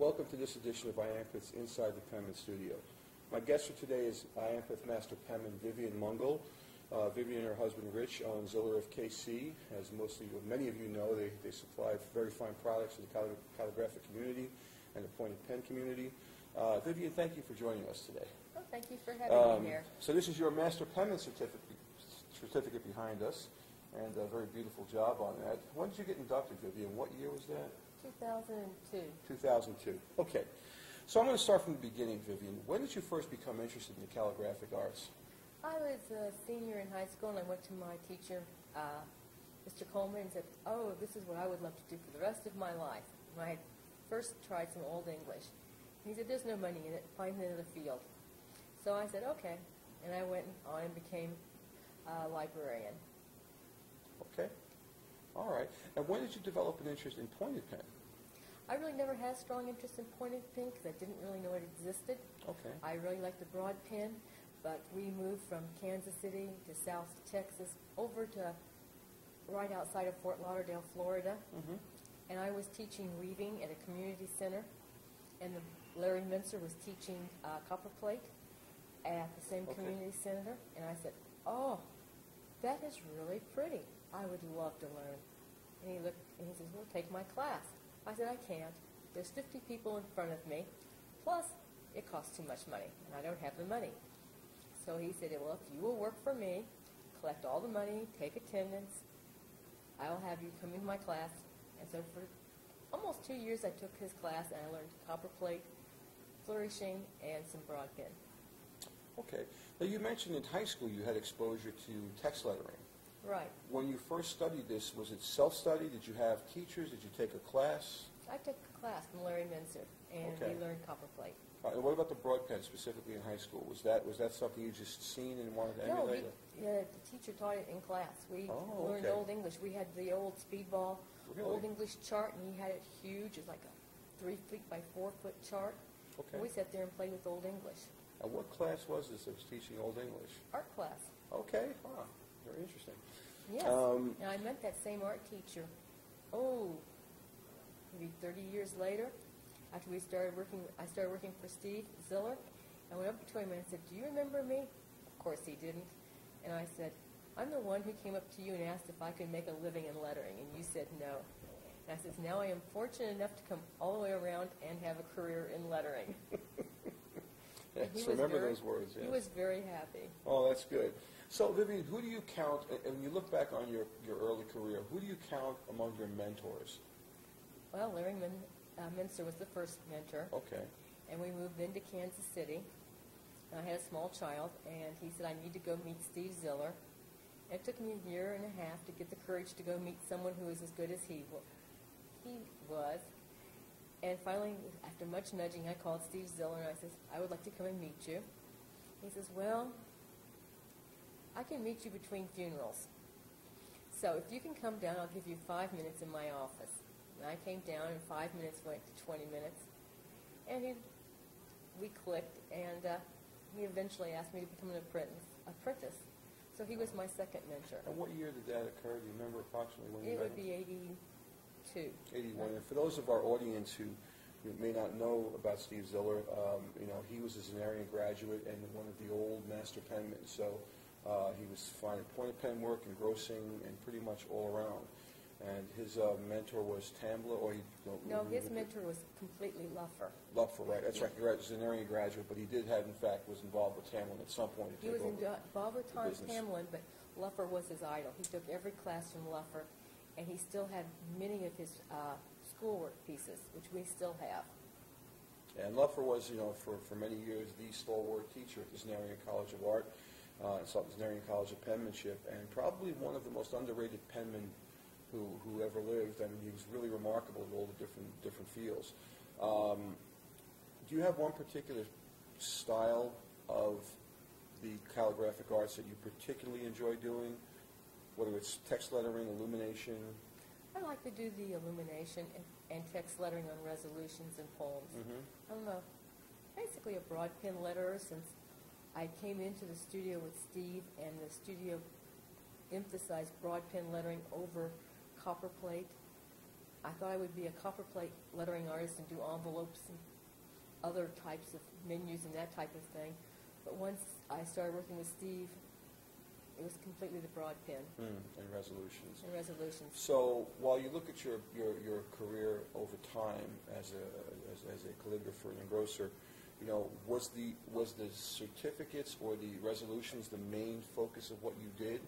welcome to this edition of IAMPETH's Inside the Penman Studio. My guest for today is IAMPETH Master Penman Vivian Mungall. Vivian and her husband Rich own Ziller of KC. As many of you know, they supply very fine products to the calligraphic community and the pointed pen community. Vivian, thank you for joining us today. Oh, thank you for having me here. So this is your Master Penman certificate behind us, and a very beautiful job on that. When did you get inducted, Vivian? What year was that? 2002. 2002. Okay. So I'm going to start from the beginning, Vivian. When did you first become interested in the calligraphic arts? I was a senior in high school, and I went to my teacher, Mr. Coleman, and said, oh, this is what I would love to do for the rest of my life. And I had first tried some Old English. And he said, there's no money in it. Find another field. So I said, okay. And I went on and became a librarian. Okay. All right. And when did you develop an interest in pointed pen? I really never had a strong interest in pointed pen because I didn't really know it existed. Okay. I really liked the broad pen, but we moved from Kansas City to South Texas over to right outside of Fort Lauderdale, Florida. And I was teaching weaving at a community center, and Larry Mincer was teaching copperplate at the same community center. And I said, oh, that is really pretty. I would love to learn. And he looked and he says, well, take my class. I said, I can't. There's 50 people in front of me, plus it costs too much money, and I don't have the money. So he said, well, if you will work for me, collect all the money, take attendance, I'll have you come in my class. And so for almost 2 years, I took his class, and I learned copperplate, flourishing, and some broad pen. Okay. Now, you mentioned in high school you had exposure to text lettering. Right. When you first studied this, was it self-study? Did you have teachers? Did you take a class? I took a class from Larry Mincer, and we learned copperplate. And what about the broad pen, specifically in high school? Was that something you just seen and wanted to emulate? No, the teacher taught it in class. We learned Old English. We had the old speedball Old English chart, and he had it huge. It's like a 3 feet by 4 foot chart. Okay. And we sat there and played with Old English. And what class was this that was teaching Old English? Art class. Okay. Wow. Very interesting. Yes. And I met that same art teacher, maybe 30 years later. After I started working for Steve Ziller. I went up to him and I said, do you remember me? Of course he didn't. And I said, I'm the one who came up to you and asked if I could make a living in lettering, and you said no. And I said, now I am fortunate enough to come all the way around and have a career in lettering. Yes, remember those words. Yes. He was very happy. Oh, that's good. So, Vivian, who do you count, and when you look back on your early career, who do you count among your mentors? Well, Larry Mincer was the first mentor. Okay. And we moved into Kansas City. And I had a small child, and he said, I need to go meet Steve Ziller. And it took me a year and a half to get the courage to go meet someone who was as good as he was. And finally, after much nudging, I called Steve Ziller, and I said, I would like to come and meet you. He says, well, I can meet you between funerals. So if you can come down, I'll give you 5 minutes in my office. And I came down, and 5 minutes went to 20 minutes. And we clicked, and he eventually asked me to become an apprentice. So he was my second mentor. And what year did that occur? Do you remember approximately when you met him? It would be 82. 81. And for those of our audience who may not know about Steve Ziller, he was a Zenarian graduate and one of the old master penmen. So he was fine at pointed pen work, engrossing, and pretty much all around. And his mentor was Tambler, or his mentor was completely Luffer. Luffer, right? That's right. You're right. Zenarian graduate, but he did have, in fact, was involved with Tamlin at some point. He was involved with Tamlin, but Luffer was his idol. He took every class from Luffer, and he still had many of his schoolwork pieces, which we still have. And Luffer was, for many years, the stalwart teacher at the Zenarian College of Art, Zenarian College of Penmanship, and probably one of the most underrated penmen who ever lived. I mean, he was really remarkable in all the different fields. Do you have one particular style of the calligraphic arts that you particularly enjoy doing, whether it's text lettering, illumination? I like to do the illumination and text lettering on resolutions and poems. I'm basically a broad pen letterer since I came into the studio with Steve, and the studio emphasized broad pen lettering over copperplate I thought I would be a copper plate lettering artist and do envelopes and other types of menus and that type of thing. But once I started working with Steve, it was completely the broad pen. And resolutions. And resolutions. So while you look at your career over time as a calligrapher and engrosser, you know, was the certificates or the resolutions the main focus of what you did?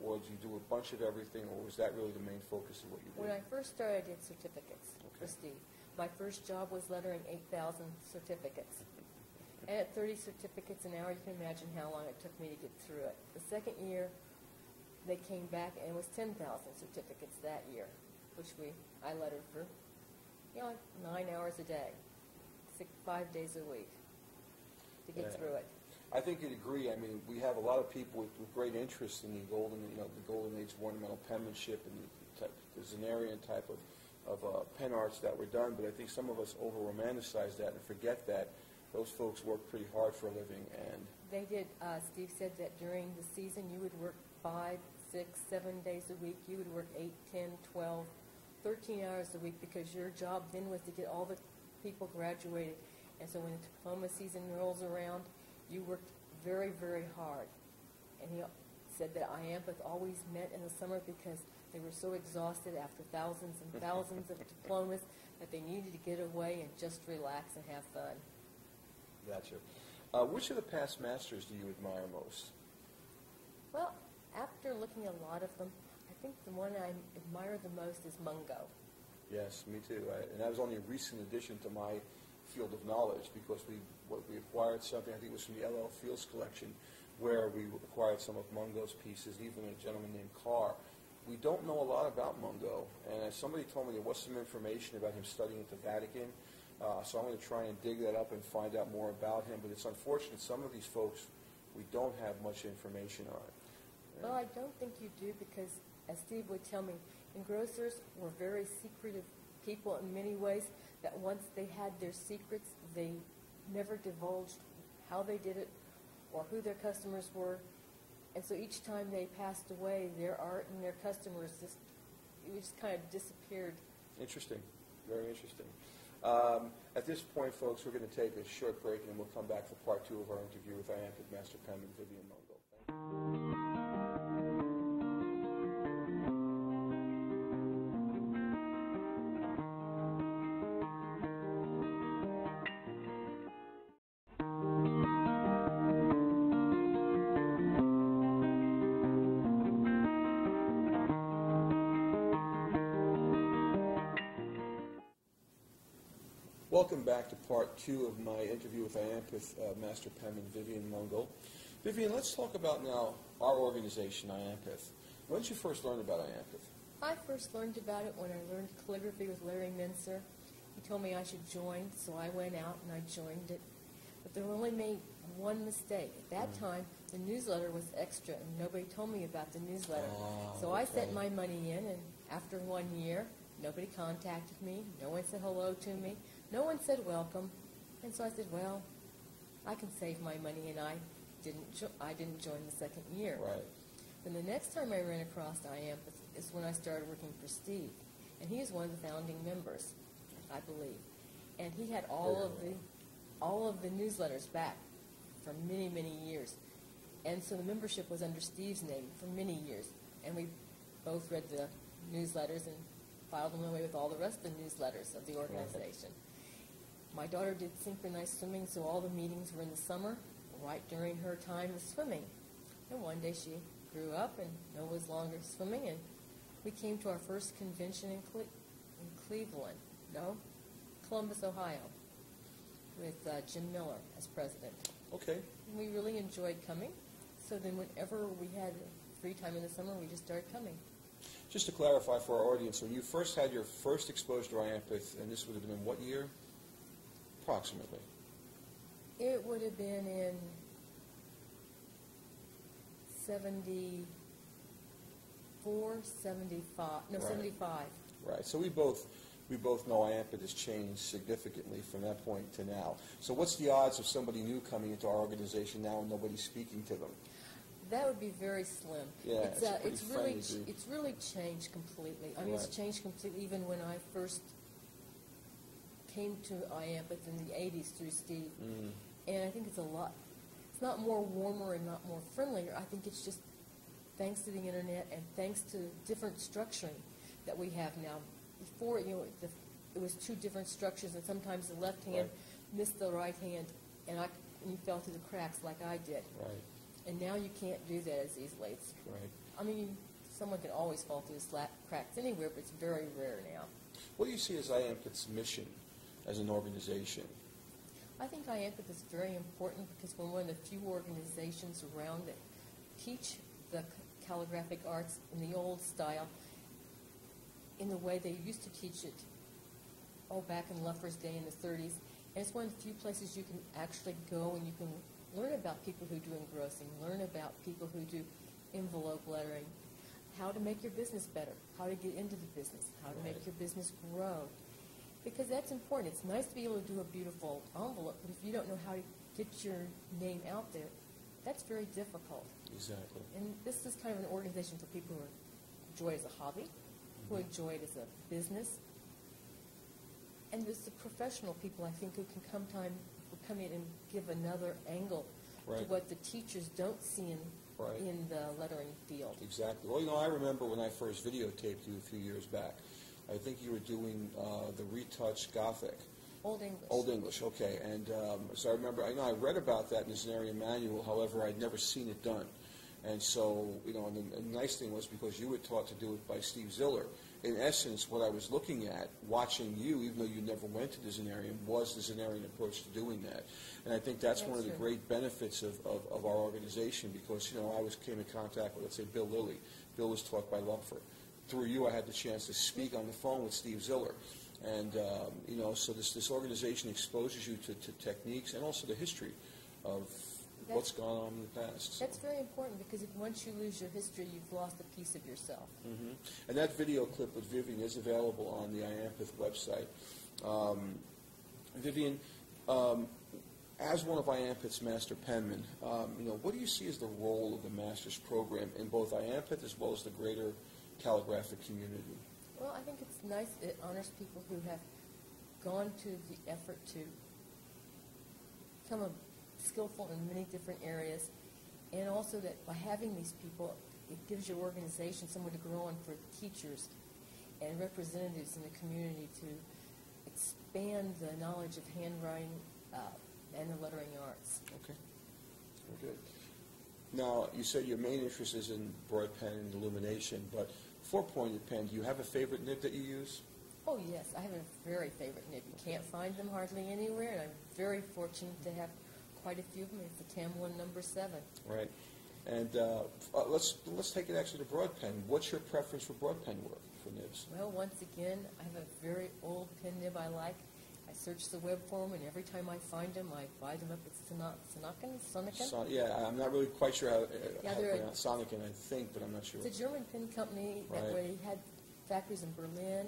Or did you do a bunch of everything, or was that really the main focus of what you did? When I first started, I did certificates for Steve. My first job was lettering 8,000 certificates. And at 30 certificates an hour, you can imagine how long it took me to get through it. The second year, they came back, and it was 10,000 certificates that year, which I lettered for, 9 hours a day, 5 days a week to get through it. I think you'd agree. I mean, we have a lot of people with great interest in the golden age of ornamental penmanship and the Zenarian type of pen arts that were done. But I think some of us over-romanticize that and forget that those folks work pretty hard for a living. And they did. Steve said that during the season you would work 5, 6, 7 days a week. You would work 8, 10, 12, 13 hours a week because your job then was to get all the people graduated. And so when the diploma season rolls around, you worked very, very hard. And he said that IAMPETH always met in the summer because they were so exhausted after thousands and thousands of diplomas that they needed to get away and just relax and have fun. Gotcha. Which of the past masters do you admire most? Well, after looking at a lot of them, I think the one I admire the most is Mungall. Yes, me too. And that was only a recent addition to my field of knowledge because we acquired something, I think it was from the LL Fields collection, where we acquired some of Mungall's pieces, even a gentleman named Carr. We don't know a lot about Mungall, and as somebody told me there was some information about him studying at the Vatican, so I'm going to try and dig that up and find out more about him, but it's unfortunate some of these folks we don't have much information on. Well, I don't think you do because, as Steve would tell me, engrossers were very secretive people in many ways, that once they had their secrets, they never divulged how they did it or who their customers were. And so each time they passed away, their art and their customers just kind of disappeared. Interesting. Very interesting. At this point, folks, we're going to take a short break, and we'll come back for part 2 of our interview with IAMPETH Master Penman, Vivian Mungall. Thank you. Welcome back to part 2 of my interview with IAMPETH Master Penman, Vivian Mungall. Vivian, let's talk about now our organization, IAMPETH. When did you first learn about IAMPETH? I first learned about it when I learned calligraphy with Larry Mincer. He told me I should join, so I went out and I joined it. But they only made one mistake. At that time, the newsletter was extra, and nobody told me about the newsletter. So I sent my money in, and after 1 year, nobody contacted me. No one said hello to me. No one said welcome, and so I said, well, I can save my money, and I didn't join the second year. Right. Then the next time I ran across IAMPETH is when I started working for Steve, and he is one of the founding members, I believe, and he had all of the newsletters back for many, many years, and so the membership was under Steve's name for many years, and we both read the newsletters and filed them away with all the rest of the newsletters of the organization. My daughter did synchronized swimming, so all the meetings were in the summer, right during her time of swimming. And one day she grew up and no was longer swimming, and we came to our first convention in Columbus, Ohio, with Jim Miller as president. Okay. And we really enjoyed coming, so then whenever we had free time in the summer, we just started coming. Just to clarify for our audience, when you first had your first exposure to IAMPETH, and this would have been in what year? Approximately. It would have been in 74, 75, no, Right. 75. Right. So we both know IAMPETH has changed significantly from that point to now. So what's the odds of somebody new coming into our organization now and nobody speaking to them? That would be very slim. Yeah, it's a pretty friendly group. It's really changed completely. I mean, it's changed completely even when I first came to IAMPETH in the 80s through Steve. And I think it's not more warmer and not more friendlier. I think it's just thanks to the internet and thanks to different structuring that we have now. Before, it was two different structures, and sometimes the left hand missed the right hand, and you fell through the cracks like I did. Right. And now you can't do that as easily. I mean, someone can always fall through the cracks anywhere, but it's very rare now. What do you see as IAMPETH's mission as an organization? I think IAMPETH is very important because we're one of the few organizations around that teach the calligraphic arts in the old style, in the way they used to teach it, back in Luffer's day in the 30s. And it's one of the few places you can actually go and you can learn about people who do engrossing, learn about people who do envelope lettering, how to make your business better, how to get into the business, how to make your business grow. Because that's important. It's nice to be able to do a beautiful envelope, but if you don't know how to get your name out there, that's very difficult. Exactly. And this is kind of an organization for people who enjoy it as a hobby, who enjoy it as a business, and there's the professional people, I think, who can come in and give another angle to what the teachers don't see in the lettering field. Exactly. Well, I remember when I first videotaped you a few years back. I think you were doing the retouch Gothic. Old English. Old English, okay. And so I remember, I read about that in the Zenarian manual, however, I'd never seen it done. And so, and the nice thing was because you were taught to do it by Steve Ziller. In essence, what I was looking at, watching you, even though you never went to the Zenarian, was the Zenarian approach to doing that. And I think that's one of the great benefits of our organization because, I came in contact with, let's say, Bill Lilly. Bill was taught by Lupfer. Through you, I had the chance to speak on the phone with Steve Ziller. And, so this organization exposes you to techniques and also the history of what's gone on in the past. That's very important because once you lose your history, you've lost a piece of yourself. And that video clip with Vivian is available on the IAMPETH website. Vivian, as one of IAMPETH's master penmen, what do you see as the role of the master's program in both IAMPETH as well as the greater calligraphic community? Well, I think it's nice. It honors people who have gone to the effort to become skillful in many different areas, and also that by having these people, it gives your organization somewhere to grow on for teachers and representatives in the community to expand the knowledge of handwriting and the lettering arts. Okay, very good. Now, you said your main interest is in broad pen and illumination, but four-pointed pen, do you have a favorite nib that you use? Oh, yes. I have a very favorite nib. You can't find them hardly anywhere, and I'm very fortunate to have quite a few of them. It's the Tamlin number 7. Right. And let's take it actually to broad pen. What's your preference for broad pen work for nibs? Well, once again, I have a very old pen nib I like. I search the web for them, and every time I find them, I buy them up at Sonaken. Yeah, I'm not really quite sure how they're Sonaken, I think, but I'm not sure. It's a German pen company that had factories in Berlin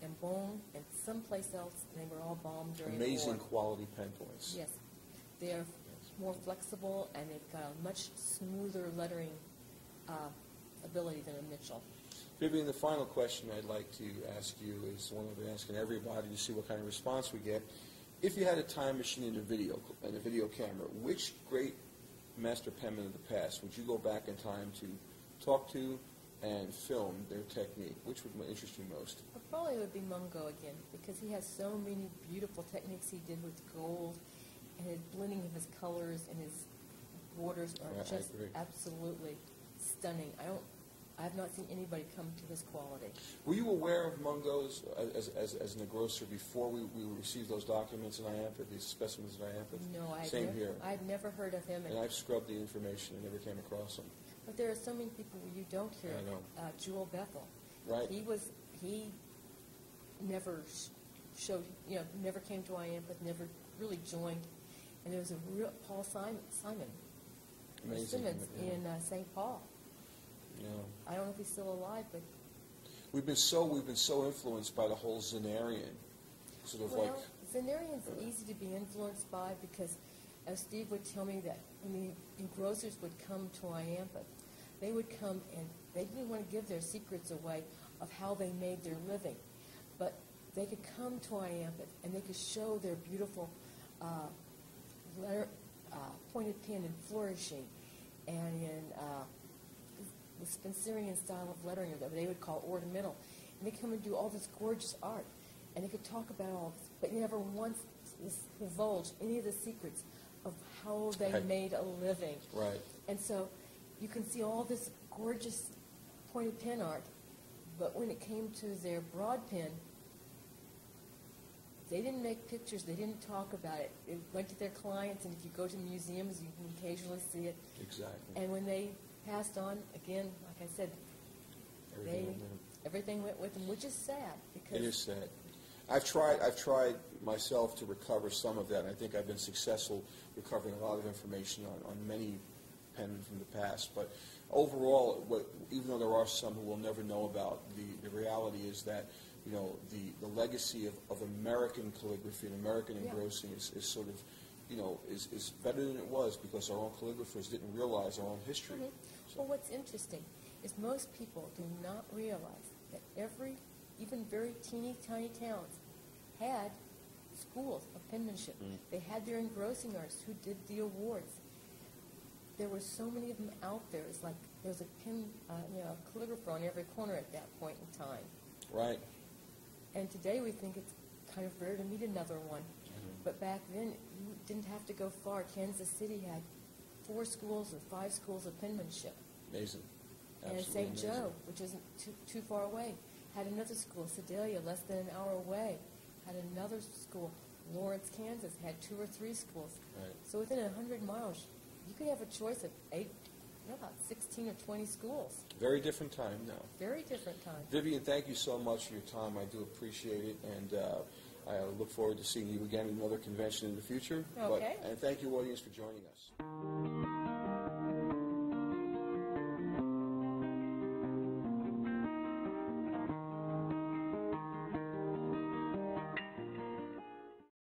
and Bonn and someplace else, and they were all bombed during the war. Amazing quality pen points. Yes. They are more flexible, and they've got a much smoother lettering ability than a Mitchell. Vivian, the final question I'd like to ask you is one I've been asking everybody to see what kind of response we get. If you had a time machine and a video camera, which great master penman of the past would you go back in time to talk to and film their technique? Which would interest you most? Well, probably it would be Mungall again, because he has so many beautiful techniques he did with gold, and his blending of his colors and his borders are just absolutely stunning. I have not seen anybody come to his quality. Were you aware of Mungall's as an engrosser before we received those documents in IAMPETH, these specimens in IAMPETH? No, I had never heard of him. And I've scrubbed the information and never came across him. But there are so many people you don't hear. I know. Jewel Bethel. Right. He never showed, never came to IAMPETH, never really joined. And there was a real Paul Simon. Amazing. Simmons in St. Paul. Yeah. I don't know if he's still alive, but we've been so influenced by the whole Zenarian, Zenarian's easy to be influenced by because as Steve would tell me that when the engrossers would come to IAMPETH, they would come and they didn't want to give their secrets away of how they made their living, but they could come to IAMPETH and they could show their beautiful pointed pen and flourishing, and in the Spencerian style of lettering that they would call ornamental. And they come and do all this gorgeous art, and they could talk about all this, but never once divulge any of the secrets of how they made a living. Right. And so you can see all this gorgeous pointed pen art, but when it came to their broad pen, they didn't make pictures, they didn't talk about it. They went to their clients, and if you go to museums, you can occasionally see it. Exactly. And when they passed on, again, like I said, everything went with them, which is sad. Because it is sad. I've tried myself to recover some of that, and I think I've been successful recovering a lot of information on many pen from the past. But overall, even though there are some who will never know about, the reality is that, you know, the legacy of American calligraphy and American engrossing is sort of, you know, is better than it was, because our own calligraphers didn't realize our own history. Mm-hmm. Well, what's interesting is most people do not realize that even very teeny tiny towns had schools of penmanship. They had their engrossing artists who did the awards. There were so many of them out there. It's like there was a calligrapher on every corner at that point in time. Right. And today we think it's kind of rare to meet another one. But back then, you didn't have to go far. Kansas City had 4 schools or 5 schools of penmanship. Amazing. And St. Joe, which isn't too far away, had another school. Sedalia, less than an hour away, had another school. Lawrence, Kansas, had 2 or 3 schools. Right. So within 100 miles, you could have a choice of about 16 or 20 schools. Very different time now. Very different time. Vivian, thank you so much for your time. I do appreciate it, and I look forward to seeing you again at another convention in the future. Okay. And thank you, audience, for joining us.